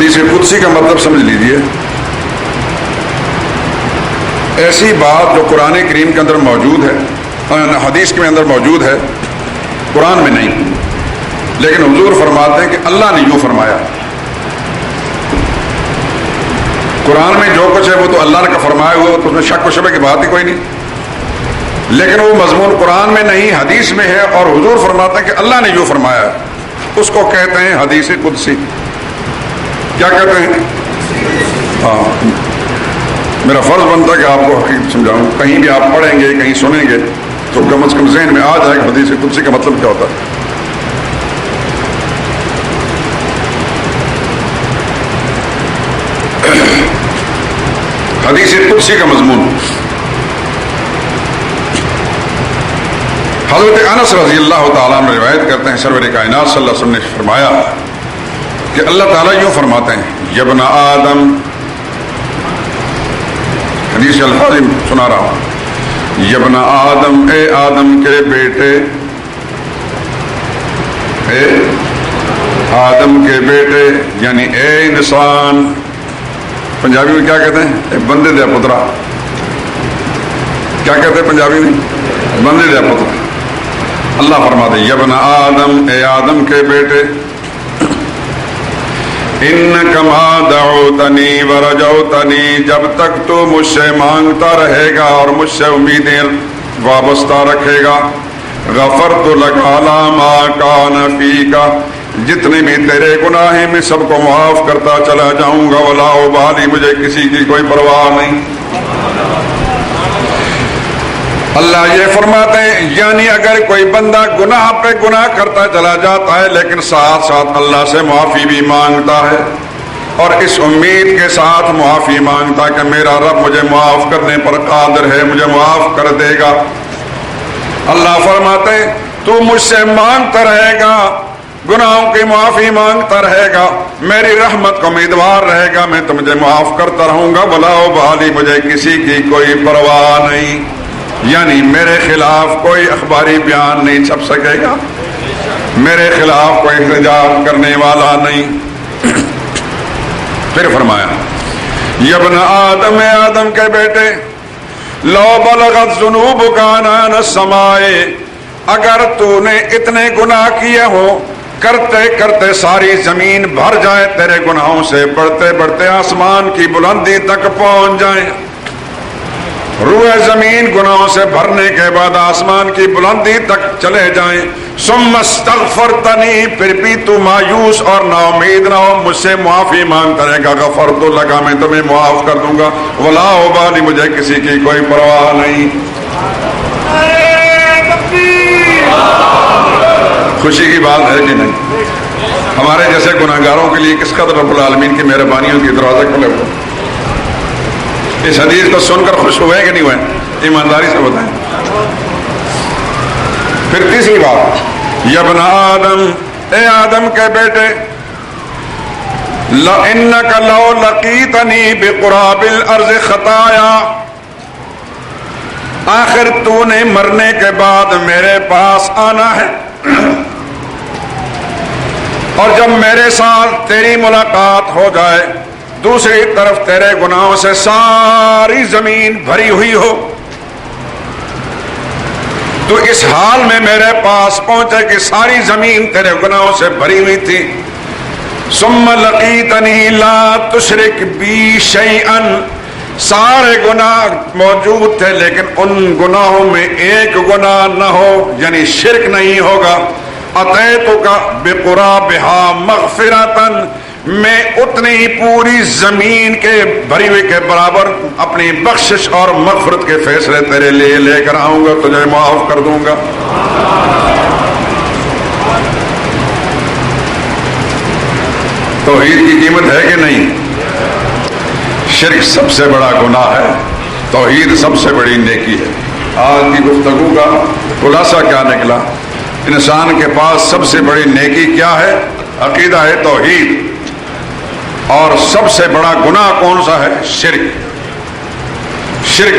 حدیث قدسی کا مطلب سمجھ لیجئے، ایسی بات جو قرآن کریم کے اندر موجود ہے، حدیث کے اندر موجود ہے، قرآن میں نہیں، لیکن حضور فرماتے ہیں کہ اللہ نے یوں فرمایا۔ قرآن میں جو کچھ ہے وہ تو اللہ نے کا فرمایا ہوا، تو اس میں شک و شبہ کی بات ہی کوئی نہیں، لیکن وہ مضمون قرآن میں نہیں حدیث میں ہے، اور حضور فرماتے ہیں کہ اللہ نے یوں فرمایا، اس کو کہتے ہیں حدیث قدسی۔ کیا کہتے ہیں؟ ہاں، میرا فرض بنتا ہے کہ آپ کو حقیقت سمجھاؤں، کہیں بھی آپ پڑھیں گے کہیں سنیں گے تو کم از کم ذہن میں آ جائے کہ حدیث قدسی کا مطلب کیا ہوتا ہے۔ حدیث قدسی کا مضمون، حضرت انس رضی اللہ تعالیٰ عنہ روایت کرتے ہیں، سرور کائنات صلی اللہ علیہ وسلم نے فرمایا کہ اللہ تعالیٰ یوں فرماتے ہیں، یا ابن آدم، حدیث الفاظ سنا رہا ہوں، یا ابن آدم، اے آدم کے بیٹے، اے آدم کے بیٹے، یعنی اے انسان، پنجابی میں کیا کہتے ہیں؟ اے بندے دیا پترا، کیا کہتے ہیں پنجابی میں؟ بندے دیا پترا۔ اللہ فرماتے ہیں، یا ابن آدم، اے آدم کے بیٹے، انک ما دعوتنی ورجوتنی، جب تک تو مجھ سے مانگتا رہے گا اور مجھ سے امیدیں وابستہ رکھے گا، غفرت لک علی ما کان فیک، جتنے بھی تیرے گناہ ہیں میں سب کو معاف کرتا چلا جاؤں گا، ولا ابالی، مجھے کسی کی کوئی پرواہ نہیں۔ اللہ یہ فرماتے ہیں، یعنی اگر کوئی بندہ گناہ پہ گناہ کرتا چلا جاتا ہے لیکن ساتھ ساتھ اللہ سے معافی بھی مانگتا ہے، اور اس امید کے ساتھ معافی مانگتا کہ میرا رب مجھے معاف کرنے پر قادر ہے، مجھے معاف کر دے گا، اللہ فرماتے ہیں تو مجھ سے مانگتا رہے گا، گناہوں کی معافی مانگتا رہے گا، میری رحمت کو امیدوار رہے گا، میں تو مجھے معاف کرتا رہوں گا، ولا ابالی، مجھے کسی کی کوئی پرواہ نہیں، یعنی میرے خلاف کوئی اخباری بیان نہیں چھپ سکے گا، میرے خلاف کوئی احتجاج کرنے والا نہیں۔ پھر فرمایا، یا ابن آدم، اے آدم کے بیٹے، لو بلغت ذنوبک عنان السماء، اگر تو نے اتنے گناہ کیے ہو، کرتے کرتے ساری زمین بھر جائے تیرے گناہوں سے، بڑھتے بڑھتے آسمان کی بلندی تک پہنچ جائیں، روئے زمین گناہوں سے بھرنے کے بعد آسمان کی بلندی تک چلے جائیں، ثم استغفرتنی، پھر بھی تو مایوس اور نا امید نہ ہو، مجھ سے معافی مانگتا رہے گا، غفرت لک، میں تمہیں معاف کر دوں گا، ولا ابالی، مجھے کسی کی کوئی پرواہ نہیں۔ خوشی کی بات ہے کہ نہیں؟ ہمارے جیسے گناہگاروں کے لیے کس قدر رب العالمین کی مہربانیوں کی دروازے کھلے ہوئے۔ اس حدیث کو سن کر خوش ہوئے کہ نہیں ہوئے؟ ایمانداری سے بتائیں۔ پھر تیسری بات، یا ابن آدم، اے آدم کے بیٹے، انک لو لقیتنی بقراب الارض خطایا، آخر تو نے مرنے کے بعد میرے پاس آنا ہے، اور جب میرے ساتھ تیری ملاقات ہو جائے، دوسری طرف تیرے گناہوں سے ساری زمین بھری ہوئی ہو، تو اس حال میں میرے پاس پہنچے کہ ساری زمین تیرے گناہوں سے بھری ہوئی تھی، ثم لقیتنی لا تشرک بی شیئا، سارے گناہ موجود تھے لیکن ان گناہوں میں ایک گناہ نہ ہو، یعنی شرک نہیں ہوگا، اتیتک بقرابہا مغفرۃ، میں اتنی ہی پوری زمین کے بھری ہوئی کے برابر اپنی بخشش اور مغفرت کے فیصلے تیرے لیے لے کر آؤں گا، تجھے معاف کر دوں گا۔ توحید کی قیمت ہے کہ نہیں؟ شرک سب سے بڑا گناہ ہے، توحید سب سے بڑی نیکی ہے۔ آج کی گفتگو کا خلاصہ کیا نکلا؟ انسان کے پاس سب سے بڑی نیکی کیا ہے؟ عقیدہ ہے توحید، اور سب سے بڑا گناہ کون سا ہے؟ شرک۔ شرک